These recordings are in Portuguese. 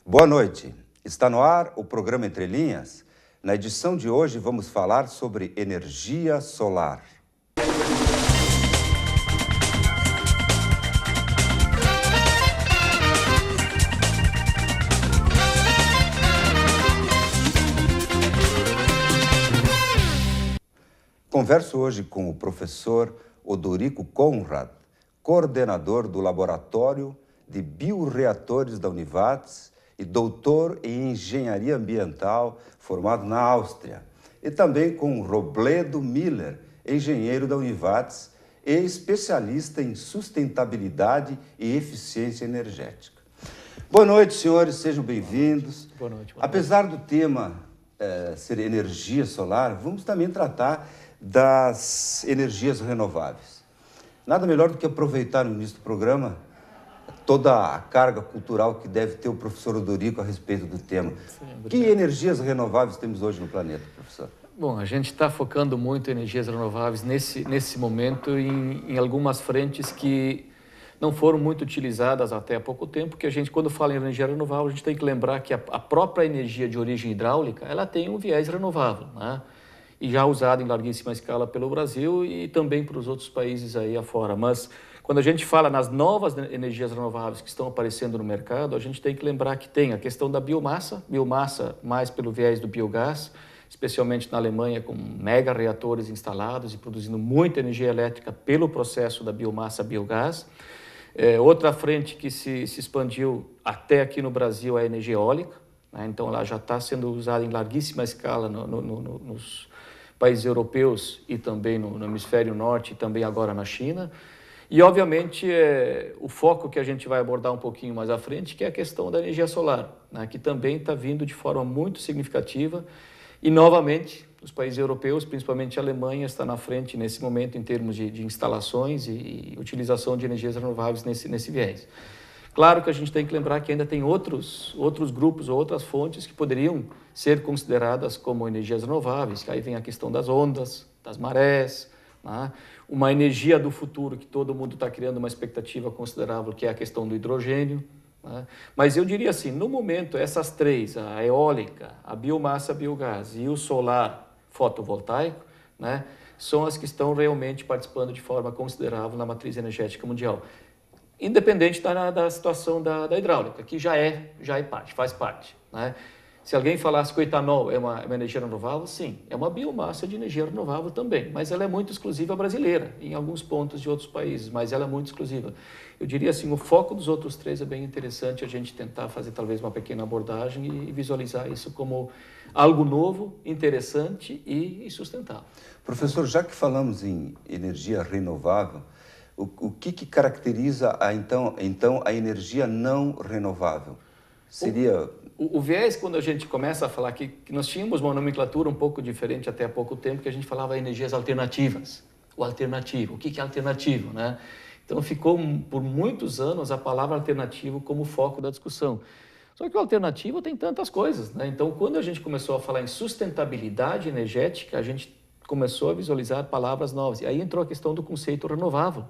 Boa noite. Está no ar o programa Entre Linhas. Na edição de hoje vamos falar sobre energia solar. Converso hoje com o professor Odorico Conrad, coordenador do Laboratório de Bioreatores da Univates e doutor em Engenharia Ambiental, formado na Áustria. E também com Robledo Miller, engenheiro da Univates e especialista em sustentabilidade e eficiência energética. Boa noite, senhores, sejam bem-vindos. Boa noite. Apesar do tema ser energia solar, vamos também tratar das energias renováveis. Nada melhor do que aproveitar no início do programa toda a carga cultural que deve ter o professor Odorico a respeito do tema. Sim, que energias renováveis temos hoje no planeta, professor? Bom, a gente está focando muito em energias renováveis nesse momento em algumas frentes que não foram muito utilizadas até há pouco tempo, que a gente, quando fala em energia renovável, a gente tem que lembrar que a própria energia de origem hidráulica, ela tem um viés renovável, né? E já usada em larguíssima escala pelo Brasil e também para os outros países aí afora. Mas quando a gente fala nas novas energias renováveis que estão aparecendo no mercado, a gente tem que lembrar que tem a questão da biomassa mais pelo viés do biogás, especialmente na Alemanha, com mega reatores instalados e produzindo muita energia elétrica pelo processo da biomassa-biogás. Outra frente que se expandiu até aqui no Brasil é a energia eólica, né? Então ela já está sendo usada em larguíssima escala nos países europeus e também no hemisfério norte e também agora na China. E, obviamente, o foco que a gente vai abordar um pouquinho mais à frente, que é a questão da energia solar, né, que também está vindo de forma muito significativa. E, novamente, os países europeus, principalmente a Alemanha, está na frente nesse momento em termos de instalações e utilização de energias renováveis nesse viés. Claro que a gente tem que lembrar que ainda tem outros grupos ou outras fontes que poderiam ser consideradas como energias renováveis, que aí vem a questão das ondas, das marés, né? Uma energia do futuro que todo mundo está criando uma expectativa considerável, que é a questão do hidrogênio, né? Mas eu diria assim, no momento, essas três, a eólica, a biomassa, biogás e o solar fotovoltaico, né, são as que estão realmente participando de forma considerável na matriz energética mundial. Independente da situação da hidráulica, que já é parte, faz parte, né? Se alguém falasse que o etanol é uma energia renovável, sim, é uma biomassa de energia renovável também, mas ela é muito exclusiva brasileira, em alguns pontos de outros países, mas ela é muito exclusiva. Eu diria assim, o foco dos outros três é bem interessante a gente tentar fazer talvez uma pequena abordagem e visualizar isso como algo novo, interessante e sustentável. Professor, já que falamos em energia renovável, o que caracteriza então a energia não renovável? Seria... O viés, quando a gente começa a falar que nós tínhamos uma nomenclatura um pouco diferente até há pouco tempo, que a gente falava energias alternativas. O alternativo, o que é alternativo, né? Então ficou por muitos anos a palavra alternativo como foco da discussão. Só que o alternativo tem tantas coisas, né? Então quando a gente começou a falar em sustentabilidade energética, a gente começou a visualizar palavras novas. E aí entrou a questão do conceito renovável.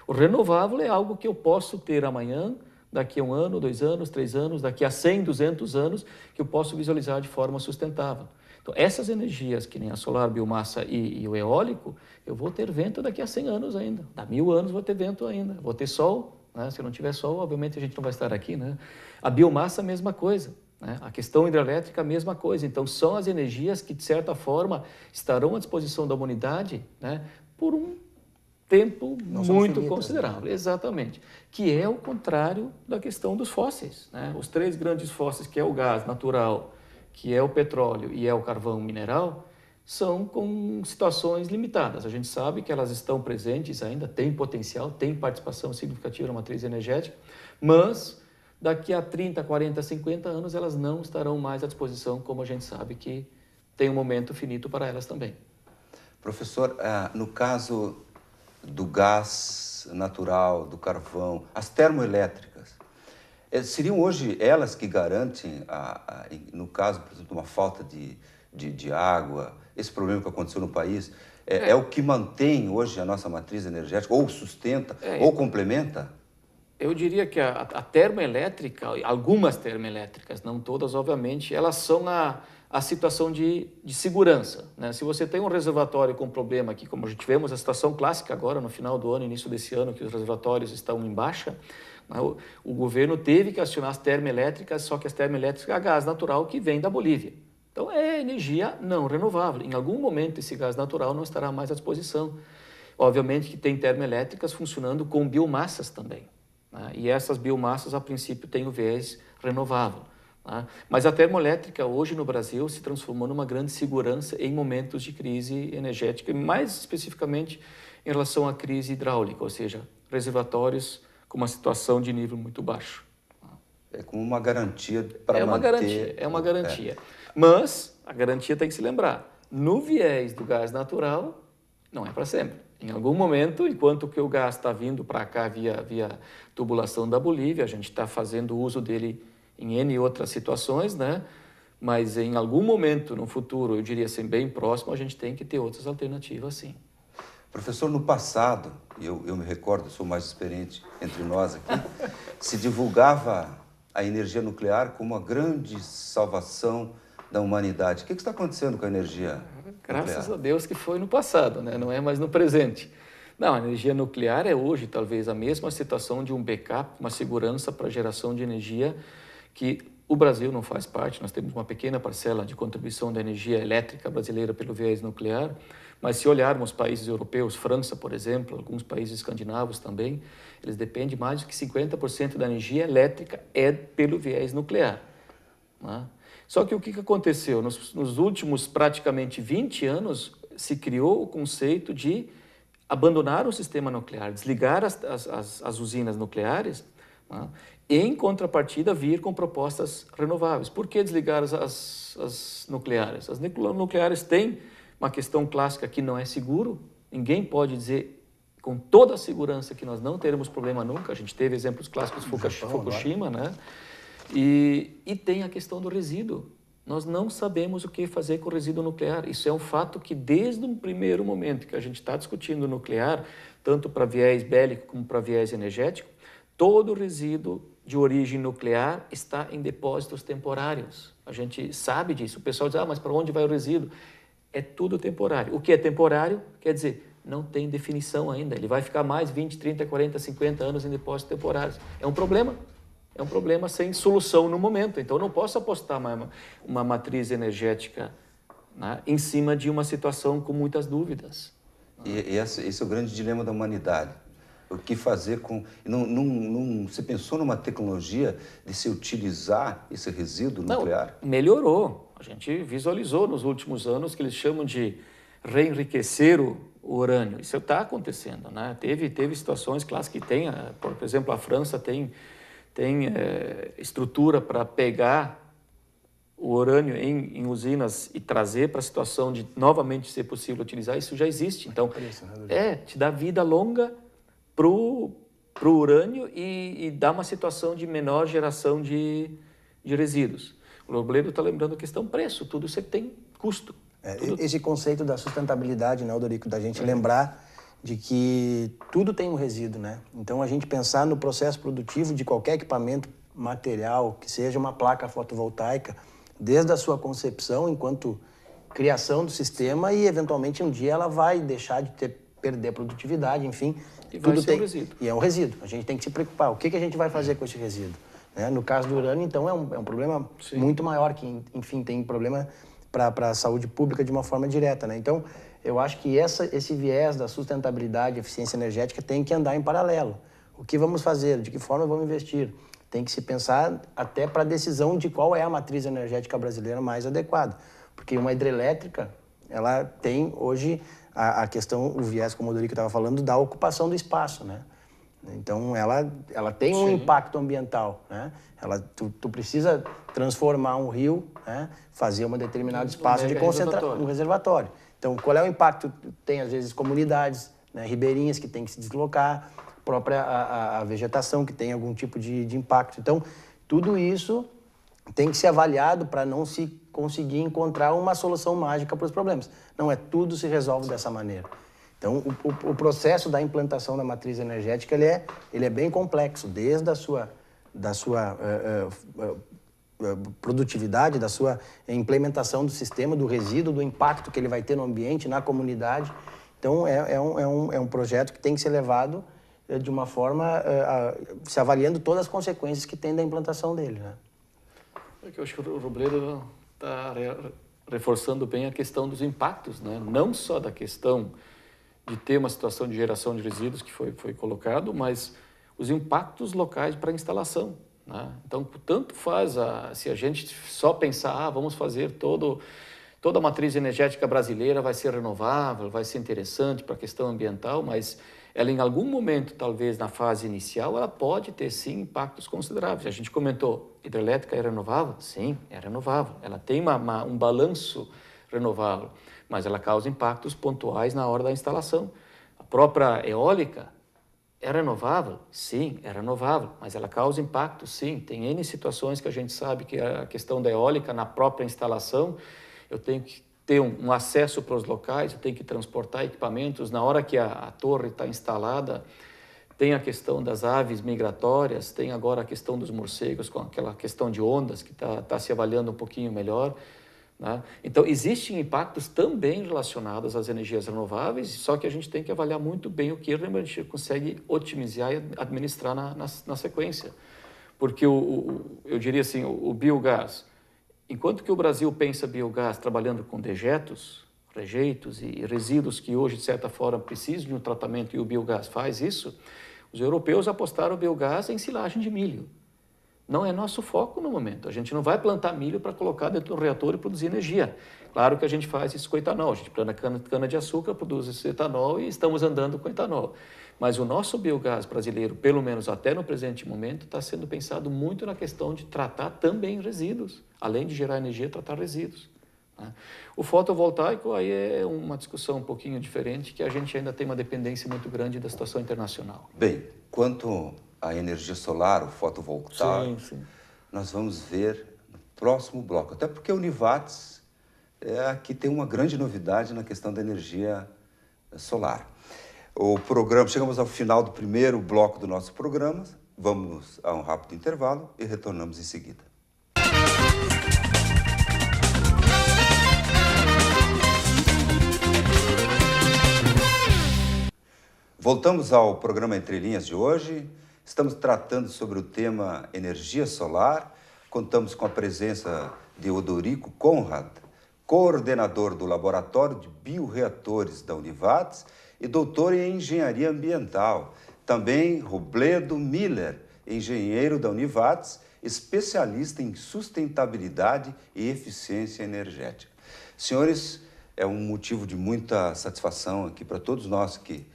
O renovável é algo que eu posso ter amanhã, daqui a 1 ano, 2 anos, 3 anos, daqui a 100, 200 anos, que eu posso visualizar de forma sustentável. Então, essas energias, que nem a solar, biomassa e o eólico, eu vou ter vento daqui a 100 anos ainda. Daqui a 1000 anos vou ter vento ainda. Vou ter sol, né? Se não tiver sol, obviamente a gente não vai estar aqui, né? A biomassa, a mesma coisa, né? A questão hidrelétrica, a mesma coisa. Então, são as energias que, de certa forma, estarão à disposição da humanidade, né, por um tempo muito considerável, né? Exatamente, que é o contrário da questão dos fósseis, né? Os três grandes fósseis, que é o gás natural, que é o petróleo e é o carvão mineral, são com situações limitadas. A gente sabe que elas estão presentes ainda, têm potencial, têm participação significativa na matriz energética, mas daqui a 30, 40, 50 anos elas não estarão mais à disposição, como a gente sabe que tem um momento finito para elas também. Professor, no caso do gás natural, do carvão, as termoelétricas, seriam hoje elas que garantem, no caso, por exemplo, uma falta de água, esse problema que aconteceu no país, é o que mantém hoje a nossa matriz energética, ou sustenta, ou complementa? Eu diria que a termoelétrica, algumas termoelétricas, não todas, obviamente, elas são a situação de segurança, né? Se você tem um reservatório com problema aqui, como a gente tivemos a situação clássica agora no final do ano, início desse ano, que os reservatórios estão em baixa, né? O governo teve que acionar as termoelétricas, só que as termoelétricas é gás natural que vem da Bolívia. Então é energia não renovável. Em algum momento esse gás natural não estará mais à disposição. Obviamente que tem termoelétricas funcionando com biomassas também, né? E essas biomassas, a princípio, têm o viés renovável, né? Mas a termoelétrica hoje no Brasil se transformou numa grande segurança em momentos de crise energética, e mais especificamente em relação à crise hidráulica, ou seja, reservatórios com uma situação de nível muito baixo. É como uma garantia para manter... É uma garantia. Mas a garantia tem que se lembrar, no viés do gás natural, não é para sempre. Em algum momento, enquanto que o gás está vindo para cá via tubulação da Bolívia, a gente está fazendo uso dele em N outras situações, né? Mas em algum momento no futuro, eu diria assim, bem próximo, a gente tem que ter outras alternativas, sim. Professor, no passado, eu me recordo, sou mais experiente entre nós aqui, se divulgava a energia nuclear como uma grande salvação da humanidade. O que está acontecendo com a energia nuclear? Graças a Deus que foi no passado, né? Não é mais no presente. Não, a energia nuclear é hoje talvez a mesma situação de um backup, uma segurança para a geração de energia que o Brasil não faz parte. Nós temos uma pequena parcela de contribuição da energia elétrica brasileira pelo viés nuclear, mas se olharmos países europeus, França, por exemplo, alguns países escandinavos também, eles dependem mais de que 50% da energia elétrica é pelo viés nuclear, né? Só que o que aconteceu? Nos últimos praticamente 20 anos, se criou o conceito de abandonar o sistema nuclear, desligar as usinas nucleares, né? E, em contrapartida, vir com propostas renováveis. Por que desligar as nucleares? As nucleares têm uma questão clássica que não é seguro. Ninguém pode dizer com toda a segurança que nós não teremos problema nunca. A gente teve exemplos clássicos de Fukushima, né? E tem a questão do resíduo. Nós não sabemos o que fazer com o resíduo nuclear. Isso é um fato que, desde o primeiro momento que a gente está discutindo o nuclear, tanto para viés bélico como para viés energético, todo o resíduo de origem nuclear está em depósitos temporários. A gente sabe disso. O pessoal diz, mas para onde vai o resíduo? É tudo temporário. O que é temporário quer dizer, não tem definição ainda. Ele vai ficar mais 20, 30, 40, 50 anos em depósitos temporários. É um problema. É um problema sem solução no momento. Então, eu não posso apostar uma matriz energética, né, em cima de uma situação com muitas dúvidas. E esse é o grande dilema da humanidade. O que fazer com... Não se pensou numa tecnologia de se utilizar esse resíduo nuclear? Não, melhorou. A gente visualizou nos últimos anos que eles chamam de reenriquecer o urânio. Isso está acontecendo, né? Teve situações clássicas que tem, por exemplo, a França tem estrutura para pegar o urânio em usinas e trazer para a situação de novamente ser possível utilizar. Isso já existe. Então, te dá vida longa pro urânio e dá uma situação de menor geração de resíduos. O Robledo está lembrando a questão preço, tudo isso tem custo. Esse conceito da sustentabilidade, né, Odorico, da gente lembrar de que tudo tem um resíduo, né? Então, a gente pensar no processo produtivo de qualquer equipamento material, que seja uma placa fotovoltaica, desde a sua concepção enquanto criação do sistema e, eventualmente, um dia ela vai deixar de perder produtividade, enfim. E tudo tem um resíduo. E é um resíduo. A gente tem que se preocupar. O que a gente vai fazer com esse resíduo? Né? No caso do urânio, então, é um problema muito maior, que, enfim, tem problema para a saúde pública de uma forma direta, né? Então, eu acho que esse viés da sustentabilidade e eficiência energética tem que andar em paralelo. O que vamos fazer? De que forma vamos investir? Tem que se pensar até para a decisão de qual é a matriz energética brasileira mais adequada. Porque uma hidrelétrica, ela tem hoje a questão, o viés, como o Odorico estava falando, da ocupação do espaço, né? Então, ela tem um impacto ambiental, né? Tu precisa transformar um rio, né? Fazer um determinado espaço de concentração, um reservatório. Então, qual é o impacto? Tem, às vezes, comunidades, né, ribeirinhas que têm que se deslocar, própria a vegetação que tem algum tipo de impacto. Então, tudo isso tem que ser avaliado para não se conseguir encontrar uma solução mágica para os problemas. Não é tudo se resolve dessa maneira. Então, o processo da implantação da matriz energética ele é bem complexo, desde a sua produtividade, da sua implementação do sistema, do resíduo, do impacto que ele vai ter no ambiente, na comunidade. Então, é um projeto que tem que ser levado de uma forma, se avaliando todas as consequências que tem da implantação dele, né? Eu acho que o Robledo está reforçando bem a questão dos impactos, né? Não só da questão de ter uma situação de geração de resíduos que foi colocado, mas os impactos locais para a instalação, né? Então, tanto faz se a gente só pensar, vamos fazer toda a matriz energética brasileira vai ser renovável, vai ser interessante para a questão ambiental, mas ela em algum momento, talvez na fase inicial, ela pode ter sim impactos consideráveis. A gente comentou, hidrelétrica é renovável? Sim, é renovável. Ela tem um balanço renovável, mas ela causa impactos pontuais na hora da instalação. A própria eólica é renovável? Sim, é renovável, mas ela causa impacto, sim. Tem N situações que a gente sabe que a questão da eólica na própria instalação, eu tenho que ter um acesso para os locais, eu tenho que transportar equipamentos. Na hora que a torre está instalada, tem a questão das aves migratórias, tem agora a questão dos morcegos, com aquela questão de ondas que está se avaliando um pouquinho melhor, né? Então, existem impactos também relacionados às energias renováveis, só que a gente tem que avaliar muito bem o que a gente consegue otimizar e administrar na sequência. Porque, eu diria assim, o biogás, enquanto que o Brasil pensa biogás trabalhando com dejetos, rejeitos e resíduos que hoje, de certa forma, precisam de um tratamento e o biogás faz isso, os europeus apostaram o biogás em silagem de milho. Não é nosso foco no momento. A gente não vai plantar milho para colocar dentro do reator e produzir energia. Claro que a gente faz isso com etanol. A gente planta cana-de-açúcar, produz esse etanol e estamos andando com etanol. Mas o nosso biogás brasileiro, pelo menos até no presente momento, está sendo pensado muito na questão de tratar também resíduos. Além de gerar energia, tratar resíduos, né? O fotovoltaico aí é uma discussão um pouquinho diferente, que a gente ainda tem uma dependência muito grande da situação internacional. Bem, quanto à energia solar, o fotovoltaico, sim. Nós vamos ver no próximo bloco. Até porque a Univates aqui tem uma grande novidade na questão da energia solar. Chegamos ao final do primeiro bloco do nosso programa. Vamos a um rápido intervalo e retornamos em seguida. Voltamos ao programa Entre Linhas de hoje. Estamos tratando sobre o tema energia solar. Contamos com a presença de Odorico Conrad, coordenador do Laboratório de Bioreatores da Univates e doutor em Engenharia Ambiental. Também Robledo Miller, engenheiro da Univates, especialista em sustentabilidade e eficiência energética. Senhores, é um motivo de muita satisfação aqui para todos nós que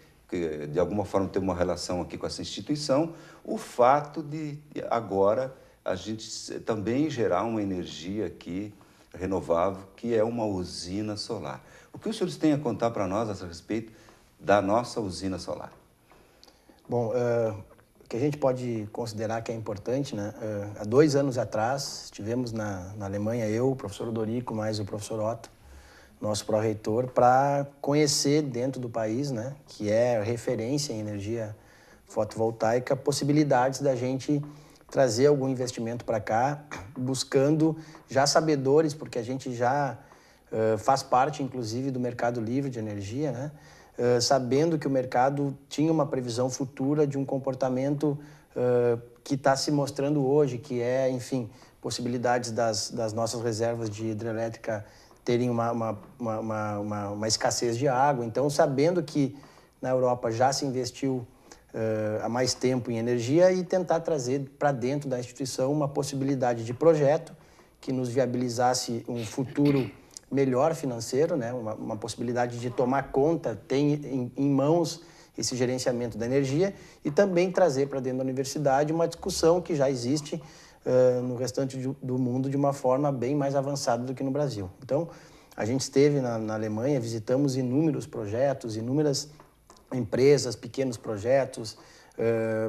de alguma forma temos uma relação aqui com essa instituição, o fato de agora a gente também gerar uma energia aqui renovável, que é uma usina solar. O que os senhores têm a contar para nós a respeito da nossa usina solar? Bom, o que a gente pode considerar que é importante, né? Há 2 anos atrás, estivemos na Alemanha, eu, o professor Odorico, mais o professor Otto, nosso pró-reitor, para conhecer dentro do país, né, que é referência em energia fotovoltaica, possibilidades da gente trazer algum investimento para cá, buscando já sabedores, porque a gente já faz parte, inclusive, do mercado livre de energia, né, sabendo que o mercado tinha uma previsão futura de um comportamento que está se mostrando hoje, que é, enfim, possibilidades das nossas reservas de hidrelétrica terem uma escassez de água. Então, sabendo que na Europa já se investiu há mais tempo em energia e tentar trazer para dentro da instituição uma possibilidade de projeto que nos viabilizasse um futuro melhor financeiro, né? Uma possibilidade de tomar conta, ter em mãos esse gerenciamento da energia e também trazer para dentro da universidade uma discussão que já existe no restante do mundo de uma forma bem mais avançada do que no Brasil. Então, a gente esteve na Alemanha, visitamos inúmeros projetos, inúmeras empresas, pequenos projetos,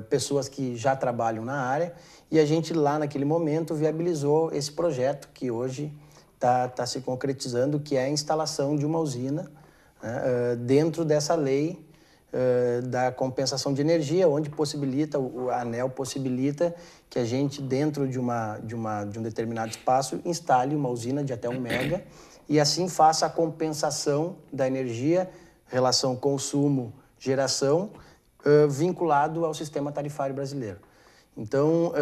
pessoas que já trabalham na área, e a gente lá naquele momento viabilizou esse projeto que hoje está se concretizando, que é a instalação de uma usina né, dentro dessa lei da compensação de energia, onde possibilita, a ANEEL possibilita que a gente, dentro de um determinado espaço, instale uma usina de até 1 mega e assim faça a compensação da energia, relação consumo-geração, vinculado ao sistema tarifário brasileiro. Então,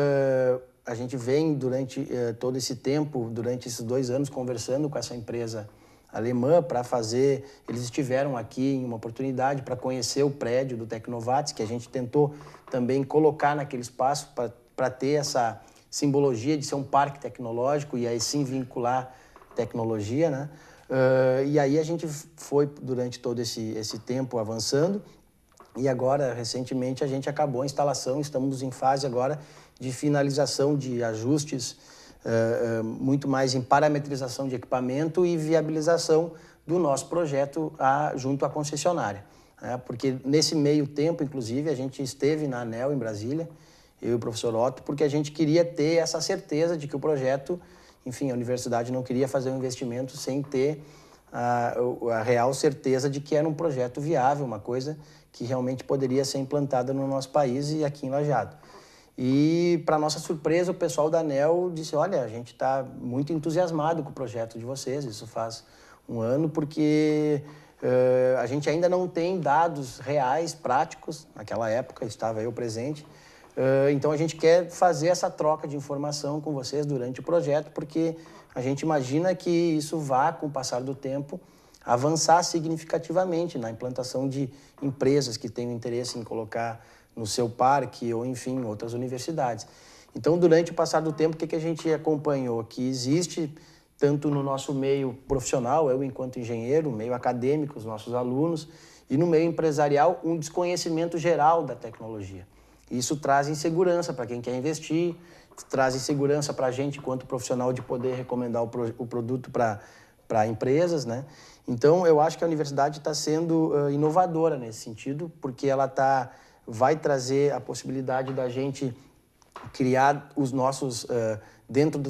a gente vem durante todo esse tempo, durante esses 2 anos, conversando com essa empresa alemã para fazer... Eles estiveram aqui em uma oportunidade para conhecer o prédio do Tecnovates, que a gente tentou também colocar naquele espaço para ter essa simbologia de ser um parque tecnológico e aí sim vincular tecnologia, né? E aí a gente foi, durante todo esse tempo, avançando. E agora, recentemente, a gente acabou a instalação, estamos em fase agora de finalização de ajustes, muito mais em parametrização de equipamento e viabilização do nosso projeto junto à concessionária. Porque nesse meio tempo, inclusive, a gente esteve na ANEEL em Brasília, eu e o professor Otto, porque a gente queria ter essa certeza de que o projeto, enfim, a universidade não queria fazer um investimento sem ter a real certeza de que era um projeto viável, uma coisa que realmente poderia ser implantada no nosso país e aqui em Lajeado. E, para nossa surpresa, o pessoal da ANEEL disse, olha, a gente está muito entusiasmado com o projeto de vocês, isso faz 1 ano, porque a gente ainda não tem dados reais, práticos, naquela época estava eu presente, então a gente quer fazer essa troca de informação com vocês durante o projeto, porque a gente imagina que isso vá, com o passar do tempo, avançar significativamente na implantação de empresas que tenham interesse em colocar no seu parque ou, enfim, outras universidades. Então, durante o passar do tempo, o que a gente acompanhou? Que existe, tanto no nosso meio profissional, eu enquanto engenheiro, meio acadêmico, os nossos alunos, e no meio empresarial, um desconhecimento geral da tecnologia. Isso traz insegurança para quem quer investir, traz insegurança para a gente, enquanto profissional, de poder recomendar o produto para empresas, né? Então, eu acho que a universidade está sendo inovadora nesse sentido, porque ela vai trazer a possibilidade da gente criar os nossos, dentro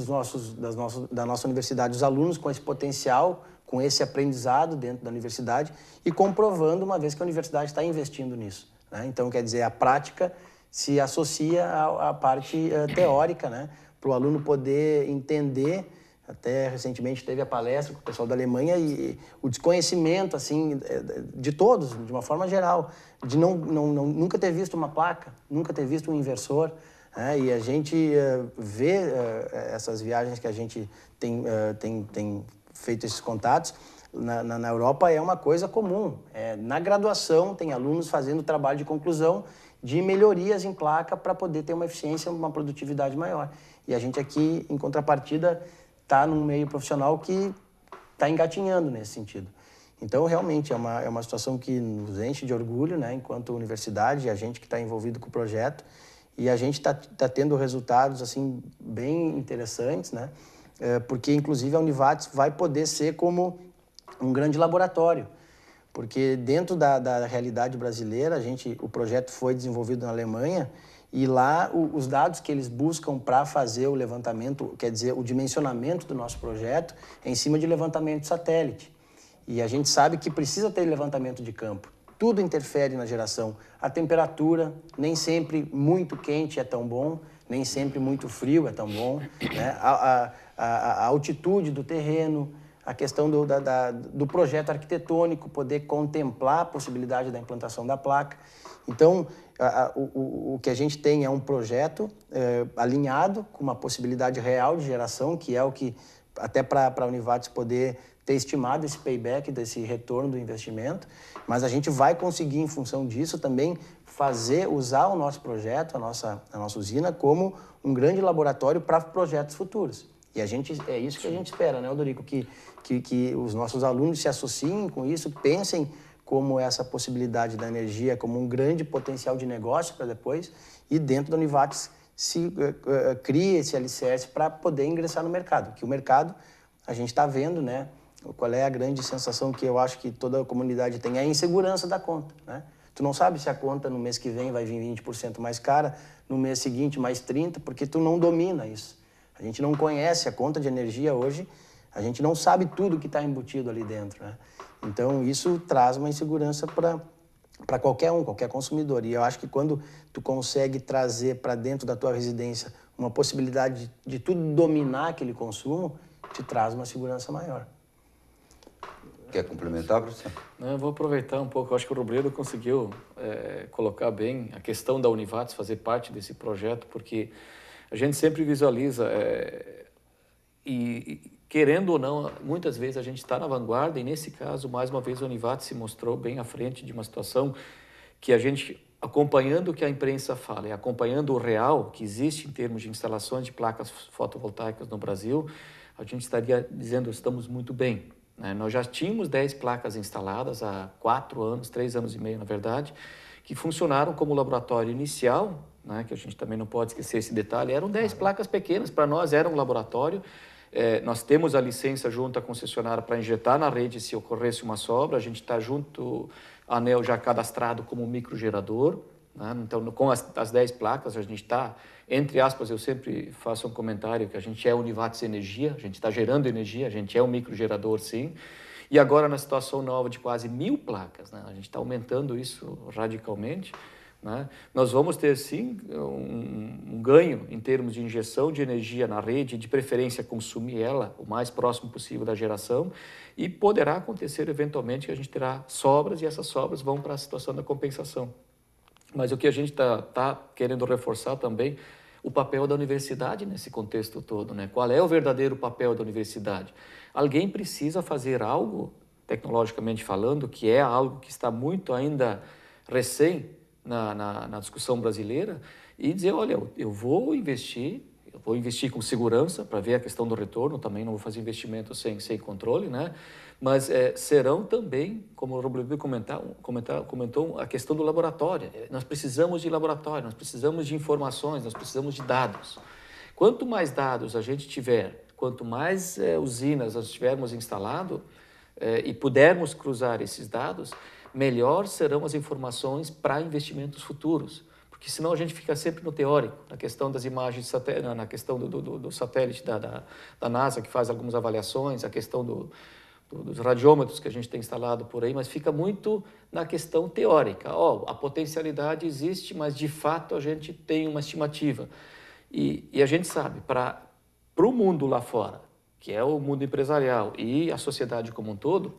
da nossa universidade, os alunos com esse potencial, com esse aprendizado dentro da universidade e comprovando, uma vez que a universidade está investindo nisso, né? Então, quer dizer, a prática se associa à parte teórica, né? Para o aluno poder entender. Até recentemente teve a palestra com o pessoal da Alemanha e o desconhecimento, assim, de todos, de uma forma geral, de nunca ter visto uma placa, nunca ter visto um inversor, né? E a gente vê essas viagens que a gente tem feito esses contatos, na Europa é uma coisa comum. Na graduação tem alunos fazendo trabalho de conclusão de melhorias em placa para poder ter uma eficiência, uma produtividade maior. E a gente aqui, em contrapartida, está num meio profissional que está engatinhando nesse sentido. Então, realmente, é uma situação que nos enche de orgulho, né, enquanto universidade, a gente que está envolvido com o projeto, e a gente está tendo resultados assim, bem interessantes, né, porque, inclusive, a Univates vai poder ser como um grande laboratório, porque dentro da realidade brasileira, o projeto foi desenvolvido na Alemanha, e lá, os dados que eles buscam para fazer o levantamento, quer dizer, o dimensionamento do nosso projeto, é em cima de levantamento de satélite. E a gente sabe que precisa ter levantamento de campo. Tudo interfere na geração. A temperatura, nem sempre muito quente é tão bom, nem sempre muito frio é tão bom, né? A altitude do terreno, a questão do projeto arquitetônico, poder contemplar a possibilidade da implantação da placa. Então, o que a gente tem é um projeto alinhado com uma possibilidade real de geração, que é o que, até para a Univates poder ter estimado esse payback, desse retorno do investimento, mas a gente vai conseguir, em função disso, também usar o nosso projeto, a nossa usina, como um grande laboratório para projetos futuros. E é isso que a gente espera, né, Odorico? Que os nossos alunos se associem com isso, pensem como essa possibilidade da energia, como um grande potencial de negócio para depois, e dentro da Univates se cria esse alicerce para poder ingressar no mercado. Que o mercado, a gente está vendo, né? Qual é a grande sensação que eu acho que toda a comunidade tem? É a insegurança da conta, né? Tu não sabe se a conta no mês que vem vai vir 20% mais cara, no mês seguinte mais 30%, porque tu não domina isso. A gente não conhece a conta de energia hoje, A gente não sabe tudo que está embutido ali dentro, né? Então, isso traz uma insegurança para qualquer um, qualquer consumidor. E eu acho que quando tu consegue trazer para dentro da tua residência uma possibilidade de tu dominar aquele consumo, te traz uma segurança maior. Quer complementar, professor? Eu vou aproveitar um pouco. Eu acho que o Robledo conseguiu colocar bem a questão da Univates fazer parte desse projeto, porque a gente sempre visualiza e querendo ou não, muitas vezes a gente está na vanguarda e, nesse caso, mais uma vez, a Univates se mostrou bem à frente de uma situação que a gente, acompanhando o que a imprensa fala e acompanhando o real que existe em termos de instalações de placas fotovoltaicas no Brasil, a gente estaria dizendo que estamos muito bem. Nós já tínhamos 10 placas instaladas há 4 anos, 3 anos e meio, na verdade, que funcionaram como laboratório inicial, que a gente também não pode esquecer esse detalhe. Eram 10 placas pequenas, para nós era um laboratório. Nós temos a licença junto à concessionária para injetar na rede se ocorresse uma sobra. A gente está junto, a ANEEL já cadastrado como microgerador. Então, com as 10 placas, a gente está, entre aspas, eu sempre faço um comentário que a gente é Univates Energia, a gente está gerando energia, a gente é um microgerador, sim. E agora, na situação nova de quase 1000 placas, a gente está aumentando isso radicalmente. Nós vamos ter, sim, um ganho em termos de injeção de energia na rede, de preferência consumir ela o mais próximo possível da geração, e poderá acontecer, eventualmente, que a gente terá sobras, e essas sobras vão para a situação da compensação. Mas o que a gente está querendo reforçar também, o papel da universidade nesse contexto todo. Qual é o verdadeiro papel da universidade? Alguém precisa fazer algo, tecnologicamente falando, que é algo que está muito ainda recém na discussão brasileira, e dizer, olha, eu vou investir com segurança para ver a questão do retorno, também não vou fazer investimento sem controle, mas serão também, como o Robledo comentou, a questão do laboratório. Nós precisamos de laboratório, nós precisamos de informações, nós precisamos de dados. Quanto mais dados a gente tiver, quanto mais usinas nós tivermos instalado e pudermos cruzar esses dados, melhor serão as informações para investimentos futuros. Porque senão a gente fica sempre no teórico, na questão das imagens, na questão do satélite da NASA, que faz algumas avaliações, a questão dos radiômetros que a gente tem instalado por aí, mas fica muito na questão teórica. A potencialidade existe, mas de fato a gente tem uma estimativa. E a gente sabe, para o mundo lá fora, que é o mundo empresarial e a sociedade como um todo,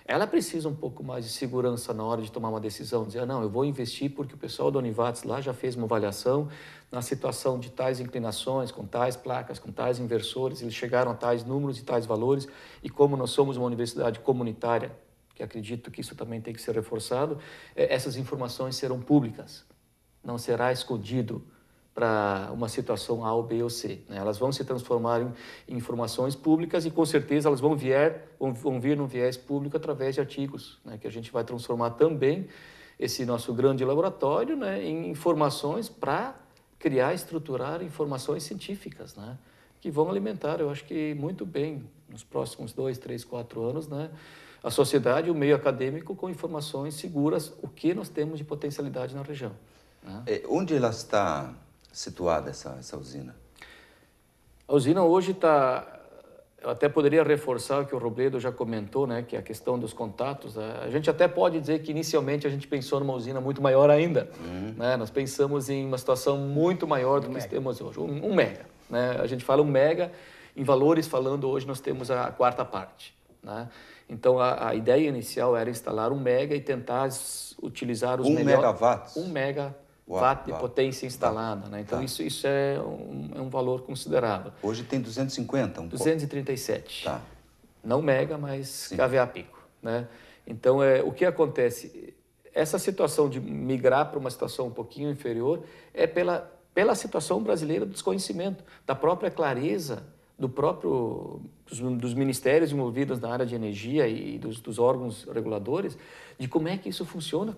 ela precisa um pouco mais de segurança na hora de tomar uma decisão, dizer, não, eu vou investir porque o pessoal da Univates lá já fez uma avaliação na situação de tais inclinações, com tais placas, com tais inversores, eles chegaram a tais números e tais valores, e como nós somos uma universidade comunitária, que acredito que isso também tem que ser reforçado, essas informações serão públicas, não será escondido para uma situação A ou B ou C. Elas vão se transformar em informações públicas e, com certeza, elas vão vir num viés público através de artigos, que a gente vai transformar também esse nosso grande laboratório em informações para criar e estruturar informações científicas, que vão alimentar, eu acho que muito bem, nos próximos 2, 3, 4 anos, a sociedade e o meio acadêmico com informações seguras, o que nós temos de potencialidade na região. Onde ela está situada, essa usina? A usina hoje está... Eu até poderia reforçar o que o Robledo já comentou, que é a questão dos contatos. A gente até pode dizer que, inicialmente, a gente pensou numa usina muito maior ainda. Nós pensamos em uma situação muito maior do que temos hoje. 1 mega. A gente fala 1 mega, em valores falando, hoje nós temos a 4ª parte. Então, a ideia inicial era instalar 1 mega e tentar utilizar os melhores... 1 megawatt? 1 megawatt de potência instalada. Então, isso é um valor considerável. Hoje tem 250? 237. Tá. Não mega, mas kVA pico. Então, o que acontece? Essa situação de migrar para uma situação um pouquinho inferior é pela situação brasileira do desconhecimento, da própria clareza dos ministérios envolvidos na área de energia e dos órgãos reguladores, de como é que isso funciona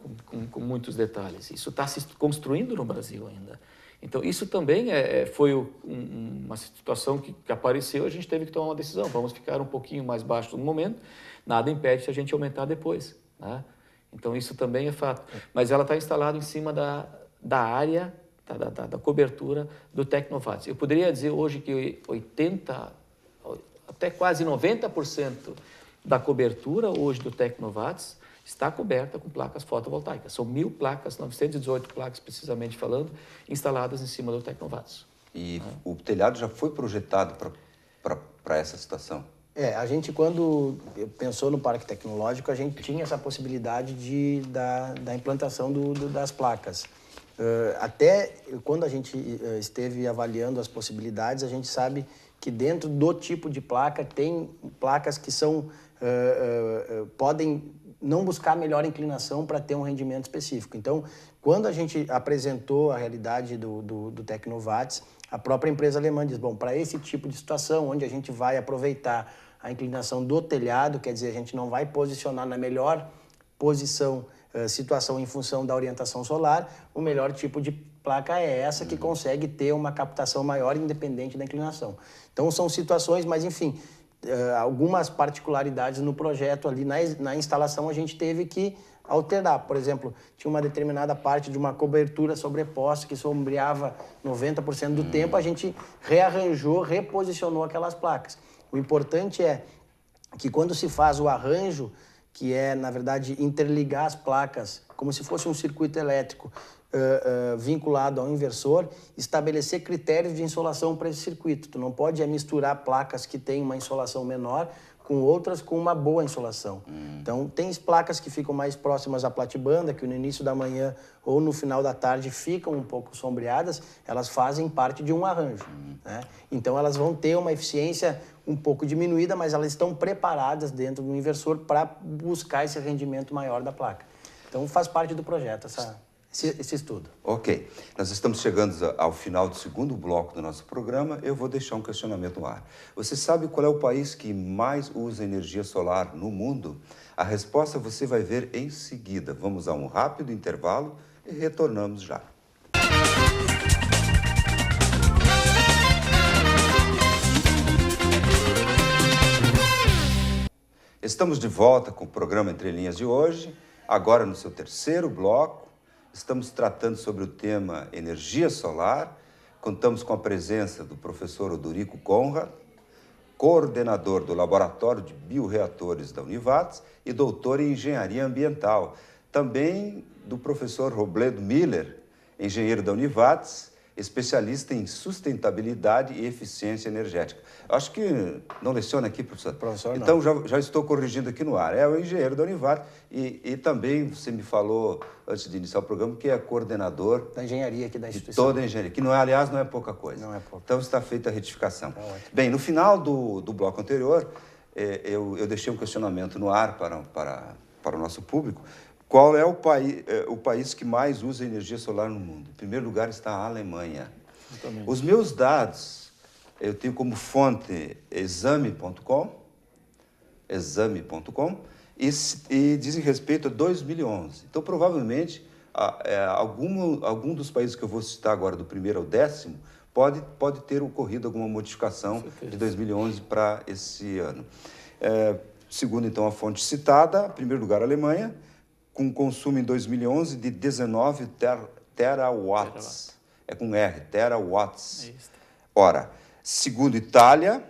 com muitos detalhes. Isso está se construindo no Brasil ainda. Então, isso também foi uma situação que apareceu, a gente teve que tomar uma decisão. Vamos ficar um pouquinho mais baixo no momento, nada impede a gente aumentar depois. Então, isso também é fato. Mas ela está instalada em cima da área da cobertura do Tecnovates. Eu poderia dizer hoje que até quase 90% da cobertura hoje do Tecnovates está coberta com placas fotovoltaicas. São 1.000 placas, 918 placas precisamente falando, instaladas em cima do Tecnovates. E o telhado já foi projetado para essa situação? A gente, quando pensou no parque tecnológico, a gente tinha essa possibilidade da implantação das placas. Até quando a gente esteve avaliando as possibilidades, a gente sabe que dentro do tipo de placa tem placas que podem não buscar a melhor inclinação para ter um rendimento específico. Então, quando a gente apresentou a realidade do Tecnovates, a própria empresa alemã diz, bom, para esse tipo de situação, onde a gente vai aproveitar a inclinação do telhado, quer dizer, a gente não vai posicionar na melhor situação em função da orientação solar, o melhor tipo de placa é essa que consegue ter uma captação maior independente da inclinação. Então, são situações, mas enfim, algumas particularidades no projeto ali, na instalação, a gente teve que alterar. Por exemplo, tinha uma determinada parte de uma cobertura sobreposta que sombreava 90% do tempo, a gente rearranjou, reposicionou aquelas placas. O importante é que quando se faz o arranjo, que é, na verdade, interligar as placas, como se fosse um circuito elétrico vinculado ao inversor, estabelecer critérios de insolação para esse circuito. Tu não pode misturar placas que têm uma insolação menor com outras com uma boa insolação. Então, tem placas que ficam mais próximas à platibanda, que no início da manhã ou no final da tarde ficam um pouco sombreadas, elas fazem parte de um arranjo. Né? Então, elas vão ter uma eficiência um pouco diminuída, mas elas estão preparadas dentro do inversor para buscar esse rendimento maior da placa. Então, faz parte do projeto esse estudo. Ok. Nós estamos chegando ao final do segundo bloco do nosso programa. Eu vou deixar um questionamento no ar. Você sabe qual é o país que mais usa energia solar no mundo? A resposta você vai ver em seguida. Vamos a um rápido intervalo e retornamos já. Estamos de volta com o programa Entre Linhas de hoje, agora no seu terceiro bloco. Estamos tratando sobre o tema energia solar. Contamos com a presença do professor Odorico Conrad, coordenador do Laboratório de Bioreatores da Univates e doutor em Engenharia Ambiental. Também do professor Robledo Miller, engenheiro da Univates, especialista em sustentabilidade e eficiência energética. Acho que não leciona aqui, professor? Professor, então, não. já estou corrigindo aqui no ar. É o engenheiro da Univates e também você me falou, antes de iniciar o programa, que é coordenador da engenharia aqui da instituição. Toda a engenharia, que, não é, aliás, não é pouca coisa. Não é pouca. Então, está feita a retificação. Tá ótimo. Bem, no final do bloco anterior, eu deixei um questionamento no ar para o nosso público. Qual é o país que mais usa energia solar no mundo? Em primeiro lugar está a Alemanha. Exatamente. Os meus dados, eu tenho como fonte exame.com, e dizem respeito a 2011. Então, provavelmente, algum dos países que eu vou citar agora, do primeiro ao 10º, pode ter ocorrido alguma modificação de 2011 para esse ano. Segundo, então, a fonte citada, em primeiro lugar, a Alemanha, com consumo em 2011 de 19 terawatts. É com R, terawatts. Ora, segundo, Itália.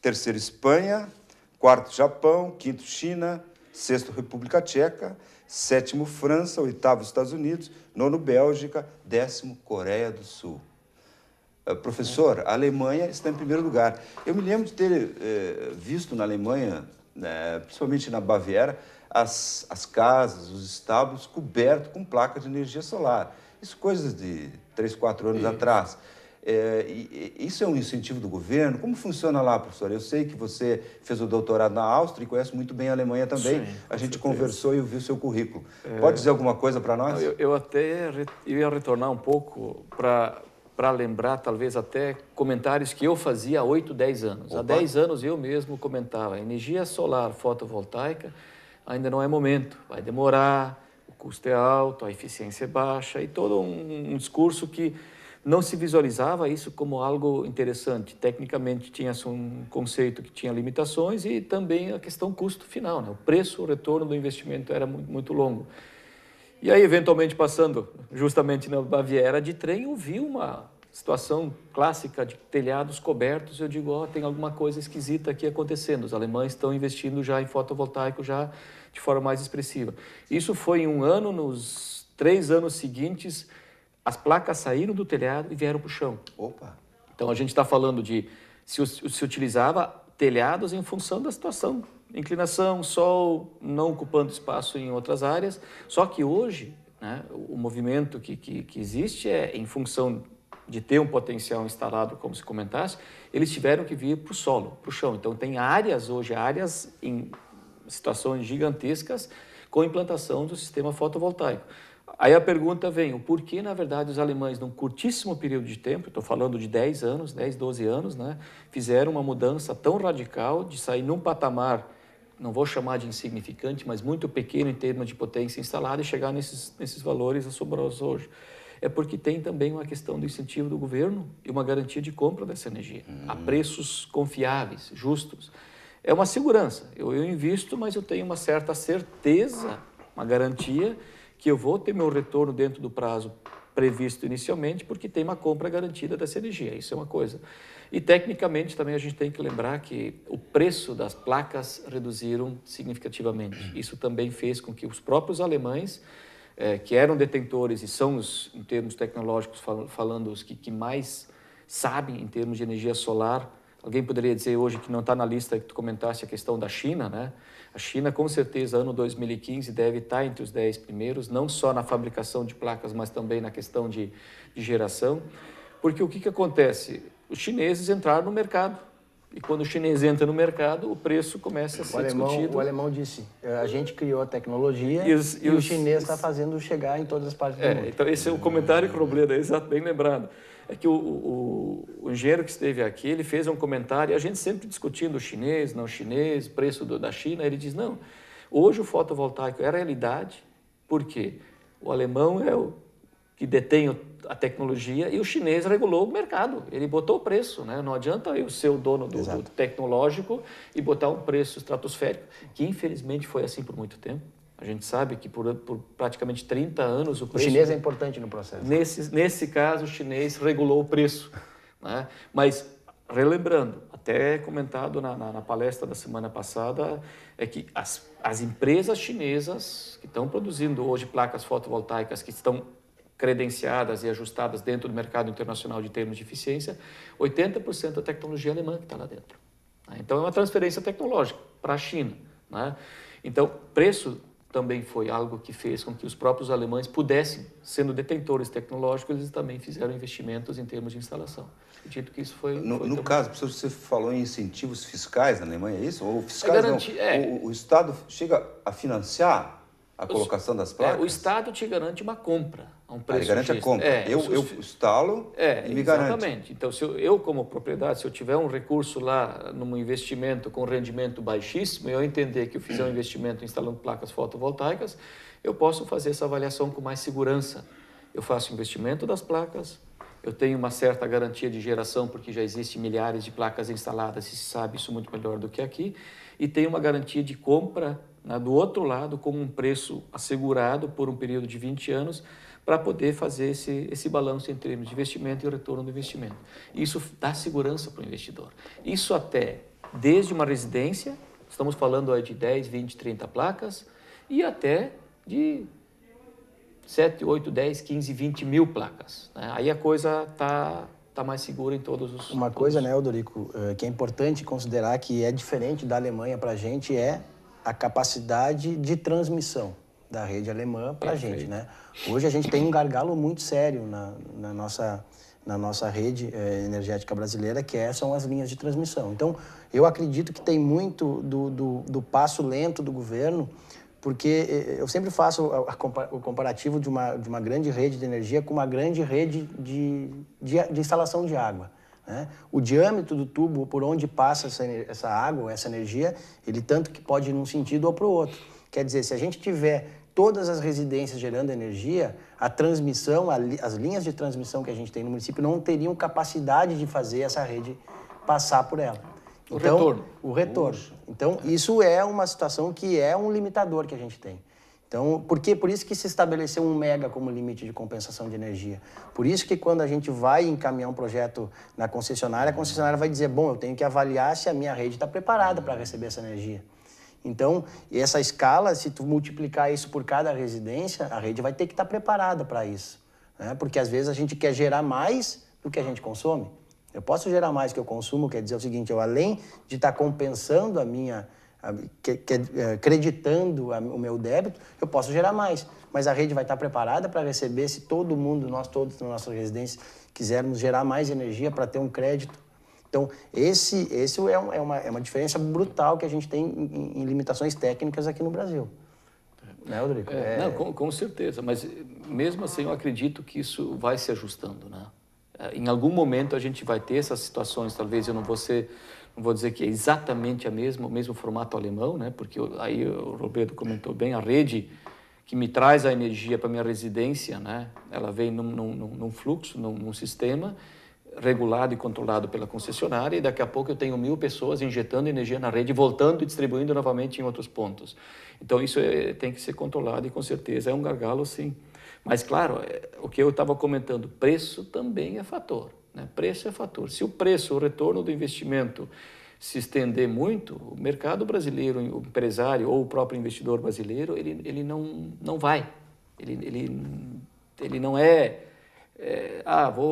Terceiro, Espanha. Quarto, Japão. Quinto, China. Sexto, República Tcheca. Sétimo, França. Oitavo, Estados Unidos. Nono, Bélgica. 10º, Coreia do Sul. Professor, a Alemanha está em primeiro lugar. Eu me lembro de ter visto na Alemanha, principalmente na Baviera, as casas, os estábulos cobertos com placas de energia solar. Isso coisas de 3, 4 anos atrás. Isso é um incentivo do governo? Como funciona lá, professor? Eu sei que você fez o doutorado na Áustria e conhece muito bem a Alemanha também. Sim, a gente conversou e viu o seu currículo. Pode dizer alguma coisa para nós? Eu até ia retornar um pouco para lembrar, talvez, até comentários que eu fazia há 8, 10 anos. Opa. Há 10 anos eu mesmo comentava, energia solar fotovoltaica ainda não é momento, vai demorar, o custo é alto, a eficiência é baixa e todo um discurso que não se visualizava isso como algo interessante. Tecnicamente tinha-se um conceito que tinha limitações e também a questão custo final, né? O preço, o retorno do investimento era muito, muito longo. E aí, eventualmente, passando justamente na Baviera de trem, eu vi uma situação clássica de telhados cobertos, eu digo, tem alguma coisa esquisita aqui acontecendo. Os alemães estão investindo já em fotovoltaico já de forma mais expressiva. Isso foi em um ano, nos 3 anos seguintes, as placas saíram do telhado e vieram para o chão. Opa! Então, a gente está falando de se utilizava telhados em função da situação. Inclinação, sol, não ocupando espaço em outras áreas. Só que hoje, né, o movimento que existe é em função de ter um potencial instalado, como se comentasse, eles tiveram que vir para o solo, para o chão. Então, tem áreas hoje, áreas em situações gigantescas com implantação do sistema fotovoltaico. Aí a pergunta vem, o porquê, na verdade, os alemães, num curtíssimo período de tempo, estou falando de 10 anos, 10, 12 anos, né, fizeram uma mudança tão radical de sair num patamar, não vou chamar de insignificante, mas muito pequeno em termos de potência instalada e chegar nesses valores assombrosos hoje. É porque tem também uma questão do incentivo do governo e uma garantia de compra dessa energia, a preços confiáveis, justos. É uma segurança. Eu invisto, mas eu tenho uma certa certeza, uma garantia que eu vou ter meu retorno dentro do prazo previsto inicialmente, porque tem uma compra garantida dessa energia. Isso é uma coisa. E, tecnicamente, também a gente tem que lembrar que o preço das placas reduziram significativamente. Isso também fez com que os próprios alemães, que eram detentores e são, em termos tecnológicos falando, os que mais sabem em termos de energia solar. Alguém poderia dizer hoje que não está na lista que tu comentaste a questão da China, né? A China, com certeza, ano 2015, deve estar entre os 10 primeiros, não só na fabricação de placas, mas também na questão de geração. Porque o que acontece? Os chineses entraram no mercado. E quando o chinês entra no mercado, o preço começa a ser discutido. O alemão disse, a gente criou a tecnologia e o chinês está fazendo chegar em todas as partes do mundo. Então esse é o comentário que o Robledo, exato, bem lembrado. É que o engenheiro que esteve aqui, ele fez um comentário, e a gente sempre discutindo o chinês, não chinês, preço da China, ele diz, não, hoje o fotovoltaico é a realidade, porque o alemão é o que detém a tecnologia e o chinês regulou o mercado, ele botou o preço, né? Não adianta eu ser o dono do tecnológico e botar um preço estratosférico, que infelizmente foi assim por muito tempo. A gente sabe que por praticamente 30 anos o preço... O chinês é importante no processo. Nesse caso, o chinês regulou o preço, né? Mas, relembrando, até comentado na palestra da semana passada, é que as empresas chinesas que estão produzindo hoje placas fotovoltaicas que estão credenciadas e ajustadas dentro do mercado internacional de termos de eficiência, 80% da tecnologia alemã que está lá dentro. Então, é uma transferência tecnológica para a China, né? Então, preço também foi algo que fez com que os próprios alemães pudessem, sendo detentores tecnológicos, eles também fizeram investimentos em termos de instalação. Acredito que isso foi... No caso, professor, você falou em incentivos fiscais na Alemanha, é isso? Ou fiscais o Estado chega a financiar a colocação das placas? O Estado te garante uma compra a um preço ele garante justo. a compra. Eu instalo e me garante. Exatamente. Então, se eu, como propriedade, se eu tiver um recurso lá num investimento com rendimento baixíssimo, eu entender que eu fizer um investimento instalando placas fotovoltaicas, eu posso fazer essa avaliação com mais segurança. Eu faço o investimento das placas, eu tenho uma certa garantia de geração, porque já existem milhares de placas instaladas, e se sabe isso muito melhor do que aqui, e tenho uma garantia de compra, né, do outro lado, com um preço assegurado por um período de 20 anos, para poder fazer esse balanço em termos de investimento e retorno do investimento. Isso dá segurança para o investidor. Isso até, desde uma residência, estamos falando aí de 10, 20, 30 placas, e até de 7, 8, 10, 15, 20 mil placas, né? Aí a coisa está mais segura em todos os... Uma coisa, né, Odorico, que é importante considerar que é diferente da Alemanha para a gente é a capacidade de transmissão da rede alemã para a gente, né? Hoje a gente tem um gargalo muito sério na nossa rede energética brasileira, que são as linhas de transmissão. Então, eu acredito que tem muito do passo lento do governo, porque eu sempre faço o comparativo de uma grande rede de energia com uma grande rede de instalação de água, né? O diâmetro do tubo por onde passa essa água, essa energia, ele tanto que pode ir num sentido ou para o outro. Quer dizer, se a gente tiver todas as residências gerando energia, a transmissão, as linhas de transmissão que a gente tem no município não teriam capacidade de fazer essa rede passar por ela. Então, o retorno. Então, isso é uma situação que é um limitador que a gente tem. Então, por isso que se estabeleceu 1 mega como limite de compensação de energia. Por isso que quando a gente vai encaminhar um projeto na concessionária, a concessionária vai dizer, bom, eu tenho que avaliar se a minha rede está preparada para receber essa energia. Então, essa escala, se tu multiplicar isso por cada residência, a rede vai ter que estar preparada para isso, né? Porque às vezes a gente quer gerar mais do que a gente consome. Eu posso gerar mais do que eu consumo, quer dizer o seguinte, eu além de estar compensando creditando o meu débito, eu posso gerar mais. Mas a rede vai estar preparada para receber se todo mundo, nós todos na nossa residência, quisermos gerar mais energia para ter um crédito. Então, esse é uma diferença brutal que a gente tem em limitações técnicas aqui no Brasil. Né, Rodrigo? Não, com certeza, mas mesmo assim eu acredito que isso vai se ajustando, né? Em algum momento a gente vai ter essas situações, talvez eu não vou dizer que é exatamente o mesmo formato alemão, né? Porque aí o Roberto comentou bem, a rede que me traz a energia para minha residência, né? Ela vem num fluxo, num sistema regulado e controlado pela concessionária, e daqui a pouco eu tenho 1000 pessoas injetando energia na rede, voltando e distribuindo novamente em outros pontos. Então isso tem que ser controlado e com certeza é um gargalo, sim. Mas claro, o que eu estava comentando, preço também é fator, né? Preço é fator. Se o preço, o retorno do investimento se estender muito, o mercado brasileiro, o empresário ou o próprio investidor brasileiro, ele não vai. Ele não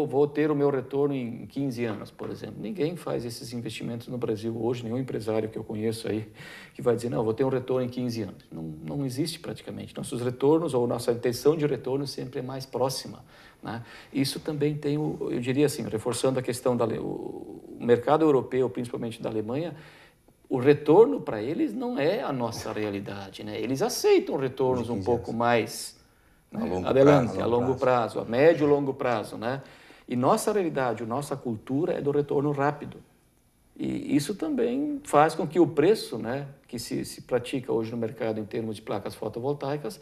vou ter o meu retorno em 15 anos, por exemplo. Ninguém faz esses investimentos no Brasil hoje, nenhum empresário que eu conheço aí que vai dizer, não, vou ter um retorno em 15 anos. Não existe praticamente. Nossos retornos ou nossa intenção de retorno sempre é mais próxima, né? Isso também tem, eu diria assim, reforçando a questão o mercado europeu, principalmente da Alemanha, o retorno para eles não é a nossa realidade, né? Eles aceitam retornos um pouco mais a longo prazo, a médio e longo prazo, né? E nossa realidade, nossa cultura é do retorno rápido. E isso também faz com que o preço, né, que se pratica hoje no mercado em termos de placas fotovoltaicas,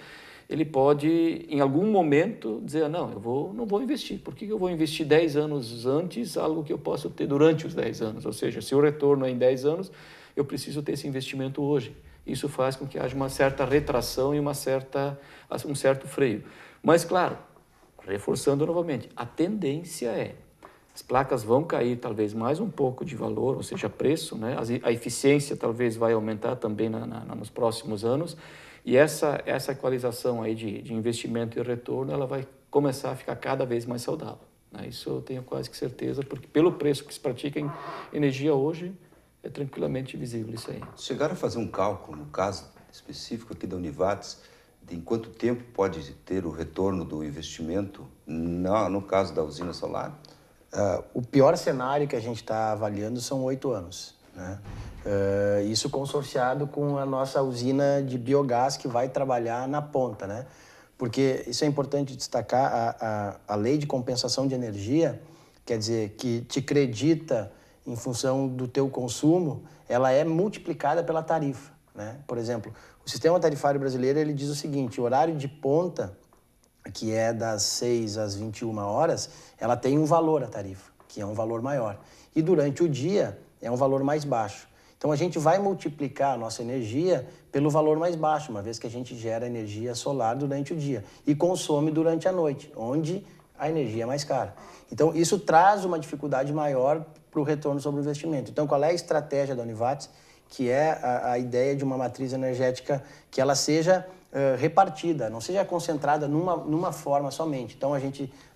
ele pode, em algum momento, dizer, não, não vou investir. Por que eu vou investir 10 anos antes algo que eu posso ter durante os 10 anos? Ou seja, se o retorno é em 10 anos, eu preciso ter esse investimento hoje. Isso faz com que haja uma certa retração e um certo freio. Mas, claro, reforçando novamente, a tendência é as placas vão cair talvez mais um pouco de valor, ou seja, preço, né? A eficiência talvez vai aumentar também nos próximos anos, e essa equalização aí de investimento e retorno, ela vai começar a ficar cada vez mais saudável, né? Isso eu tenho quase que certeza, porque pelo preço que se pratica em energia hoje, é tranquilamente visível isso aí. Chegaram a fazer um cálculo, no caso específico aqui da Univates, de em quanto tempo pode ter o retorno do investimento no caso da usina solar? O pior cenário que a gente está avaliando são 8 anos, né? Isso consorciado com a nossa usina de biogás que vai trabalhar na ponta, né? Porque isso é importante destacar, a lei de compensação de energia, quer dizer, que te credita em função do teu consumo, ela é multiplicada pela tarifa, né? Por exemplo, o sistema tarifário brasileiro, ele diz o seguinte, o horário de ponta, que é das 6 às 21 horas, ela tem um valor, a tarifa, que é um valor maior. E durante o dia é um valor mais baixo. Então a gente vai multiplicar a nossa energia pelo valor mais baixo, uma vez que a gente gera energia solar durante o dia e consome durante a noite, onde a energia é mais cara. Então isso traz uma dificuldade maior para o retorno sobre o investimento. Então qual é a estratégia da Univates? Que é a ideia de uma matriz energética que ela seja repartida, não seja concentrada numa forma somente. Então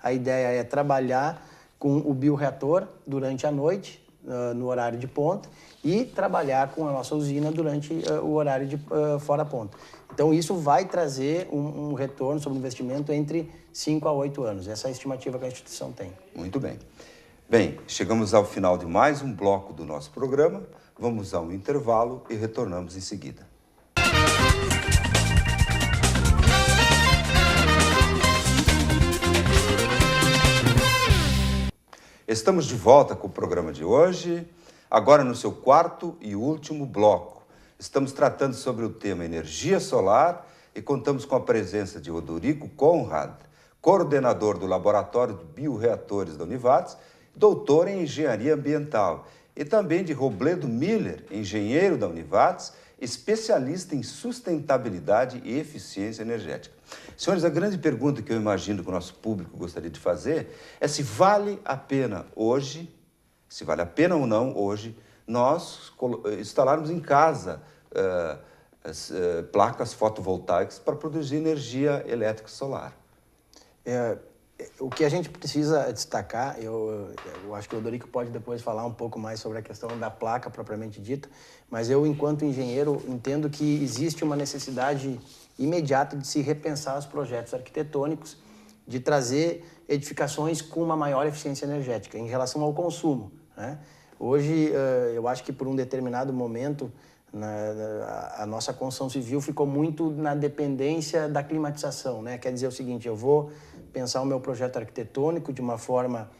a ideia é trabalhar com o bioreator durante a noite, no horário de ponta, e trabalhar com a nossa usina durante o horário de fora ponta. Então isso vai trazer um retorno sobre o investimento entre 5 a 8 anos. Essa é a estimativa que a instituição tem. Muito bem. Bem, chegamos ao final de mais um bloco do nosso programa. Vamos a um intervalo e retornamos em seguida. Estamos de volta com o programa de hoje, agora no seu quarto e último bloco. Estamos tratando sobre o tema energia solar e contamos com a presença de Odorico Conrad, coordenador do Laboratório de Bioreatores da Univates, doutor em Engenharia Ambiental, e também de Robledo Miller, engenheiro da Univates especialista em sustentabilidade e eficiência energética. Senhores, a grande pergunta que eu imagino que o nosso público gostaria de fazer é se vale a pena hoje, se vale a pena ou não hoje, nós instalarmos em casa placas fotovoltaicas para produzir energia elétrica solar. O que a gente precisa destacar, eu acho que o Odorico pode depois falar um pouco mais sobre a questão da placa propriamente dita, mas eu, enquanto engenheiro, entendo que existe uma necessidade imediata de se repensar os projetos arquitetônicos, de trazer edificações com uma maior eficiência energética em relação ao consumo, né? Hoje, eu acho que por um determinado momento, a nossa construção civil ficou muito na dependência da climatização, né? Quer dizer o seguinte, eu vou pensar o meu projeto arquitetônico de uma forma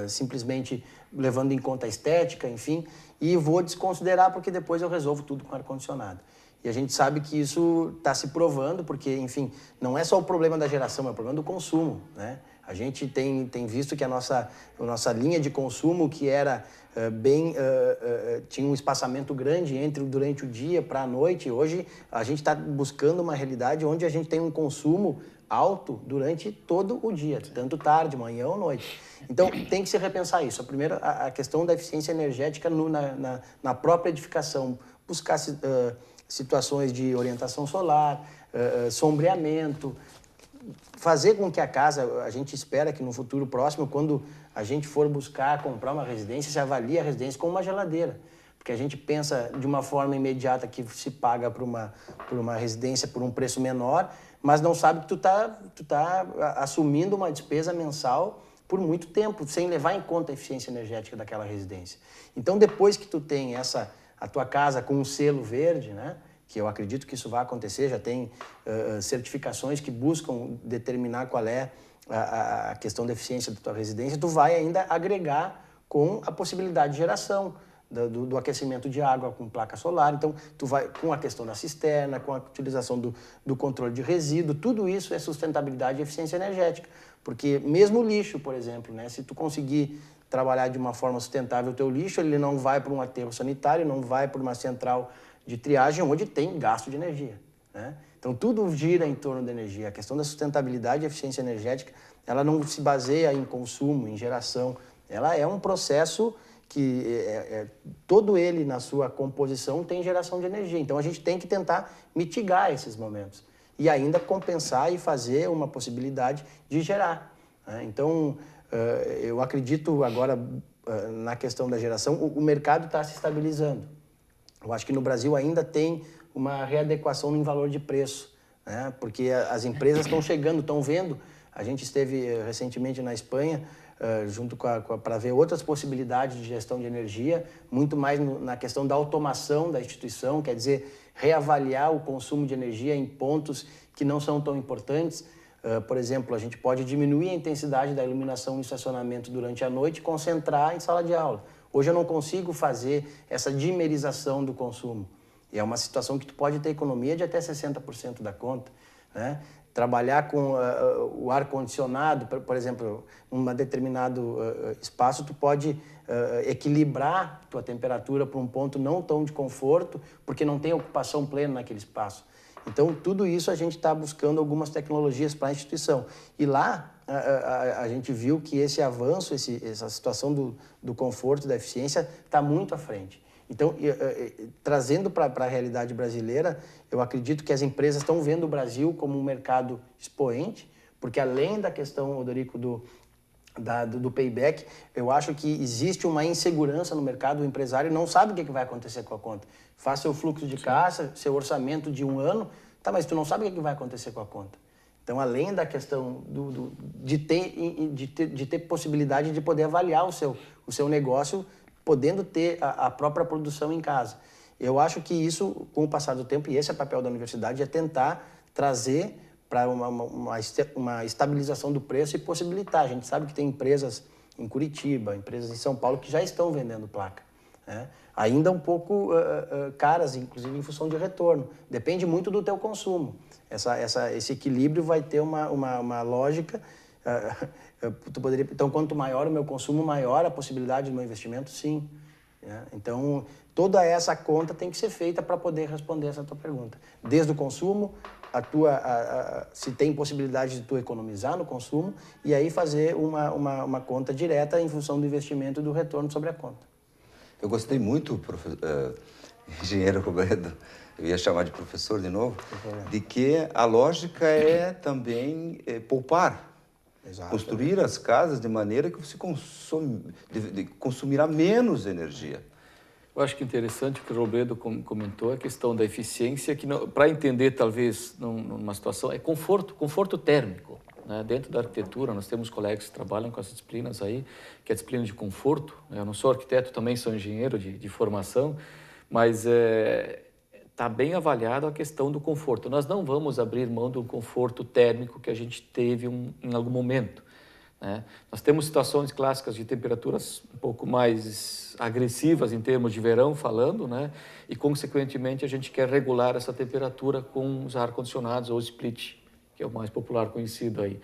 simplesmente levando em conta a estética, enfim, e vou desconsiderar porque depois eu resolvo tudo com ar-condicionado. E a gente sabe que isso está se provando porque, enfim, não é só o problema da geração, é o problema do consumo, né? A gente tem visto que a nossa linha de consumo, que era tinha um espaçamento grande durante o dia para a noite, hoje a gente está buscando uma realidade onde a gente tem um consumo alto durante todo o dia, tanto tarde, manhã ou noite. Então, tem que se repensar isso. A primeira, a questão da eficiência energética na própria edificação, buscar situações de orientação solar, sombreamento, fazer com que a casa, a gente espera que no futuro próximo, quando a gente for buscar comprar uma residência, se avalie a residência como uma geladeira. Porque a gente pensa de uma forma imediata que se paga por uma residência por um preço menor, mas não sabe que tu tá assumindo uma despesa mensal por muito tempo, sem levar em conta a eficiência energética daquela residência. Então, depois que tu tem a tua casa com um selo verde, né, que eu acredito que isso vai acontecer, já tem certificações que buscam determinar qual é a questão da eficiência da tua residência, tu vai ainda agregar com a possibilidade de geração do aquecimento de água com placa solar. Então, tu vai com a questão da cisterna, com a utilização do controle de resíduo, tudo isso é sustentabilidade e eficiência energética. Porque mesmo o lixo, por exemplo, né, se tu conseguir trabalhar de uma forma sustentável o teu lixo, ele não vai para um aterro sanitário, não vai para uma central de triagem onde tem gasto de energia, né? Então, tudo gira em torno da energia. A questão da sustentabilidade e eficiência energética, ela não se baseia em consumo, em geração. Ela é um processo que todo ele, na sua composição, tem geração de energia. Então, a gente tem que tentar mitigar esses momentos e ainda compensar e fazer uma possibilidade de gerar, né? Então, eu acredito agora na questão da geração, o mercado está se estabilizando. Eu acho que no Brasil ainda tem uma readequação em valor de preço, né? Porque as empresas estão chegando, estão vendo. A gente esteve recentemente na Espanha, junto para ver outras possibilidades de gestão de energia, muito mais na questão da automação da instituição, quer dizer, reavaliar o consumo de energia em pontos que não são tão importantes. Por exemplo, a gente pode diminuir a intensidade da iluminação no estacionamento durante a noite e concentrar em sala de aula. Hoje eu não consigo fazer essa dimerização do consumo. E é uma situação que tu pode ter economia de até 60% da conta, né? Trabalhar com o ar-condicionado, por exemplo, em um determinado espaço, tu pode equilibrar tua temperatura para um ponto não tão de conforto, porque não tem ocupação plena naquele espaço. Então, tudo isso a gente está buscando algumas tecnologias para a instituição. E lá, a gente viu que esse avanço, essa situação do conforto, da eficiência, está muito à frente. Então, trazendo para a realidade brasileira, eu acredito que as empresas estão vendo o Brasil como um mercado expoente, porque além da questão, Odorico, do payback, eu acho que existe uma insegurança no mercado, o empresário não sabe o que vai acontecer com a conta. Faz seu fluxo de caixa, seu orçamento de um ano, tá, mas tu não sabe o que vai acontecer com a conta. Então, além da questão de ter possibilidade de poder avaliar o seu negócio, podendo ter a própria produção em casa. Eu acho que isso, com o passar do tempo, e esse é o papel da universidade, é tentar trazer para uma estabilização do preço e possibilitar. A gente sabe que tem empresas em Curitiba, empresas em São Paulo, que já estão vendendo placa, né? Ainda um pouco caras, inclusive em função de retorno. Depende muito do teu consumo. Esse equilíbrio vai ter uma lógica. Então, quanto maior o meu consumo, maior a possibilidade do meu investimento, sim. né? Então, toda essa conta tem que ser feita para poder responder essa tua pergunta. Desde o consumo, se tem possibilidade de tu economizar no consumo e aí fazer uma conta direta em função do investimento e do retorno sobre a conta. Eu gostei muito, engenheiro Robledo, eu ia chamar de professor de novo, de que a lógica é também poupar. Exato. Construir as casas de maneira que você consumirá menos energia. Eu acho que interessante o que o Robledo comentou, a questão da eficiência, que para entender talvez numa situação, é conforto térmico. Né? Dentro da arquitetura, nós temos colegas que trabalham com essas disciplinas aí, que é a disciplina de conforto. Eu não sou arquiteto, também sou engenheiro de formação, mas está bem avaliada a questão do conforto. Nós não vamos abrir mão do conforto térmico que a gente teve em algum momento. Né? Nós temos situações clássicas de temperaturas um pouco mais agressivas em termos de verão falando, né? E consequentemente a gente quer regular essa temperatura com os ar-condicionados ou split, que é o mais popular conhecido aí.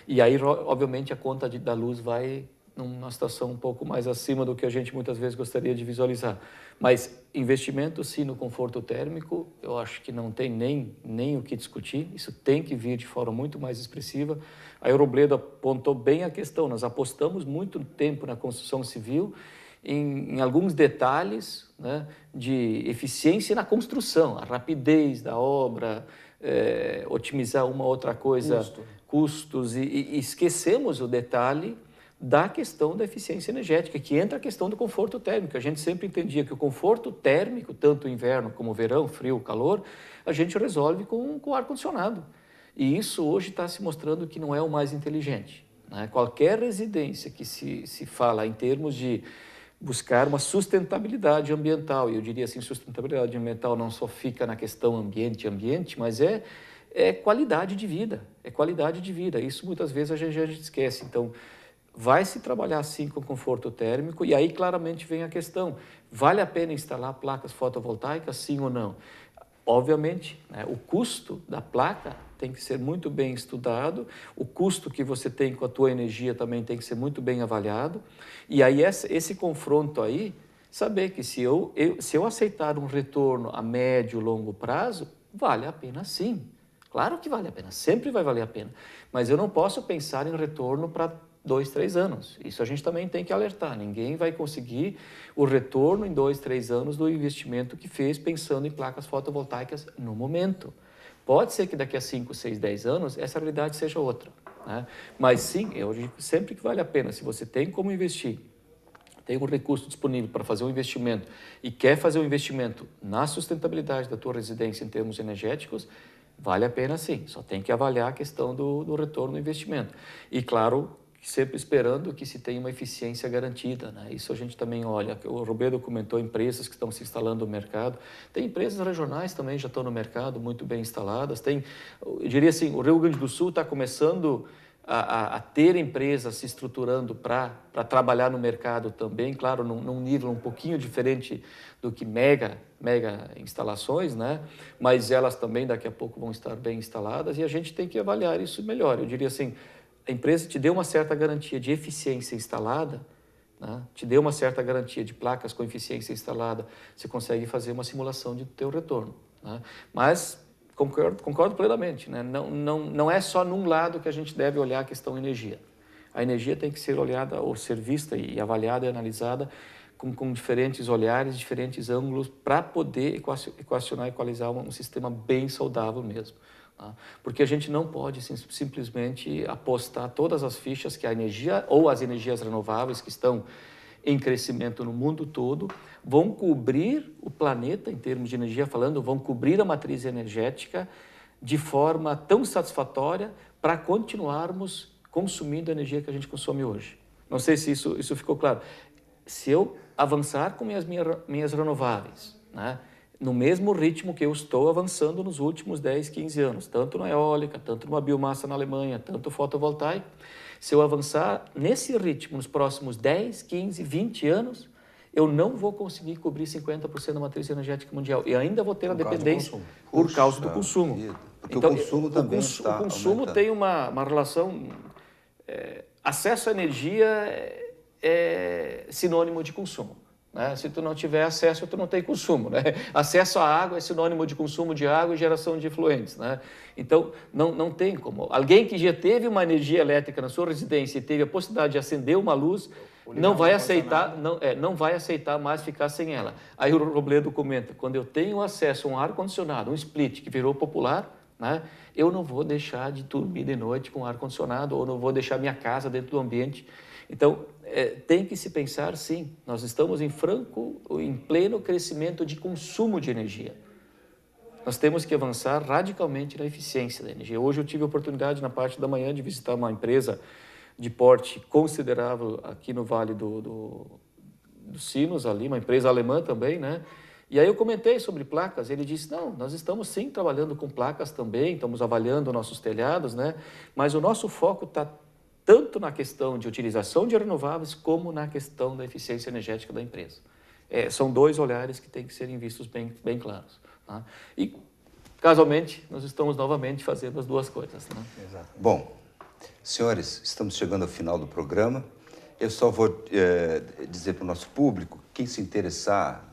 E aí, obviamente, a conta da luz vai numa situação um pouco mais acima do que a gente muitas vezes gostaria de visualizar. Mas investimento, sim, no conforto térmico, eu acho que não tem nem o que discutir, isso tem que vir de forma muito mais expressiva. A Robledo apontou bem a questão, nós apostamos muito tempo na construção civil em alguns detalhes, né, de eficiência na construção, a rapidez da obra, otimizar uma outra coisa, custos, e esquecemos o detalhe da questão da eficiência energética, que entra a questão do conforto térmico. A gente sempre entendia que o conforto térmico, tanto inverno como verão, frio, calor, a gente resolve com ar-condicionado. E isso hoje está se mostrando que não é o mais inteligente. Né? Qualquer residência que se fala em termos de buscar uma sustentabilidade ambiental, e eu diria assim, sustentabilidade ambiental não só fica na questão ambiente, mas é qualidade de vida, Isso muitas vezes a gente esquece. Então, vai se trabalhar sim com conforto térmico e aí claramente vem a questão, vale a pena instalar placas fotovoltaicas, sim ou não? Obviamente, né, o custo da placa tem que ser muito bem estudado, o custo que você tem com a tua energia também tem que ser muito bem avaliado, e aí esse confronto aí, saber que se eu aceitar um retorno a médio e longo prazo, vale a pena sim. Claro que vale a pena, sempre vai valer a pena, mas eu não posso pensar em retorno para 2, 3 anos. Isso a gente também tem que alertar. Ninguém vai conseguir o retorno em 2, 3 anos do investimento que fez pensando em placas fotovoltaicas no momento. Pode ser que daqui a 5, 6, 10 anos essa realidade seja outra. Né? Mas sim, eu digo sempre que vale a pena. Se você tem como investir, tem um recurso disponível para fazer um investimento e quer fazer um investimento na sustentabilidade da tua residência em termos energéticos, vale a pena sim. Só tem que avaliar a questão do retorno do investimento. E claro, sempre esperando que se tenha uma eficiência garantida. Né? Isso a gente também olha. O Robledo comentou empresas que estão se instalando no mercado. Tem empresas regionais também já estão no mercado, muito bem instaladas. Eu diria assim, o Rio Grande do Sul está começando a ter empresas se estruturando para trabalhar no mercado também, claro, num nível um pouquinho diferente do que mega instalações, né? Mas elas também daqui a pouco vão estar bem instaladas e a gente tem que avaliar isso melhor. Eu diria assim, a empresa te deu uma certa garantia de eficiência instalada, né? Te deu uma certa garantia de placas com eficiência instalada, você consegue fazer uma simulação de teu retorno. Né? Mas concordo plenamente, né? Não é só num lado que a gente deve olhar a questão energia. A energia tem que ser olhada ou ser vista e avaliada e analisada com diferentes olhares, diferentes ângulos, para poder equacionar e equalizar um sistema bem saudável mesmo. Porque a gente não pode simplesmente apostar todas as fichas que a energia ou as energias renováveis que estão em crescimento no mundo todo vão cobrir o planeta, em termos de energia falando, vão cobrir a matriz energética de forma tão satisfatória para continuarmos consumindo a energia que a gente consome hoje. Não sei se isso ficou claro. Se eu avançar com minhas renováveis, né, no mesmo ritmo que eu estou avançando nos últimos 10, 15 anos, tanto na eólica, tanto numa biomassa na Alemanha, tanto fotovoltaico, se eu avançar nesse ritmo nos próximos 10, 15, 20 anos, eu não vou conseguir cobrir 50% da matriz energética mundial e ainda vou ter a dependência por causa do consumo. Porque então, o consumo também está o consumo aumentando. Tem uma relação... acesso à energia é sinônimo de consumo. né? Se tu não tiver acesso, tu não tem consumo, né? Acesso à água é sinônimo de consumo de água e geração de efluentes, né? Então, não tem como. Alguém que já teve uma energia elétrica na sua residência e teve a possibilidade de acender uma luz, não vai aceitar mais ficar sem ela. Aí o Robledo comenta, quando eu tenho acesso a um ar-condicionado, um split, que virou popular, né, eu não vou deixar de dormir de noite com ar-condicionado, ou não vou deixar minha casa dentro do ambiente. Então, tem que se pensar, sim, nós estamos em pleno crescimento de consumo de energia. Nós temos que avançar radicalmente na eficiência da energia. Hoje eu tive a oportunidade, na parte da manhã, de visitar uma empresa de porte considerável aqui no Vale dos Sinos, ali, uma empresa alemã também, né? E aí eu comentei sobre placas, ele disse, não, nós estamos sim trabalhando com placas também, estamos avaliando nossos telhados, né? Mas o nosso foco está tanto na questão de utilização de renováveis como na questão da eficiência energética da empresa. São dois olhares que têm que serem vistos bem claros. Tá? E, casualmente, nós estamos novamente fazendo as duas coisas. Né? Exato. Bom, senhores, estamos chegando ao final do programa. Eu só vou dizer para o nosso público, quem se interessar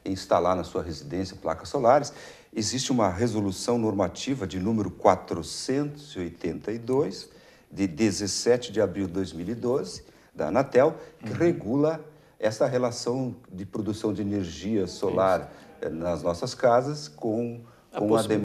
em instalar na sua residência placas solares, existe uma resolução normativa de número 482, de 17 de abril de 2012, da Anatel, que regula essa relação de produção de energia solar nas nossas casas com a demanda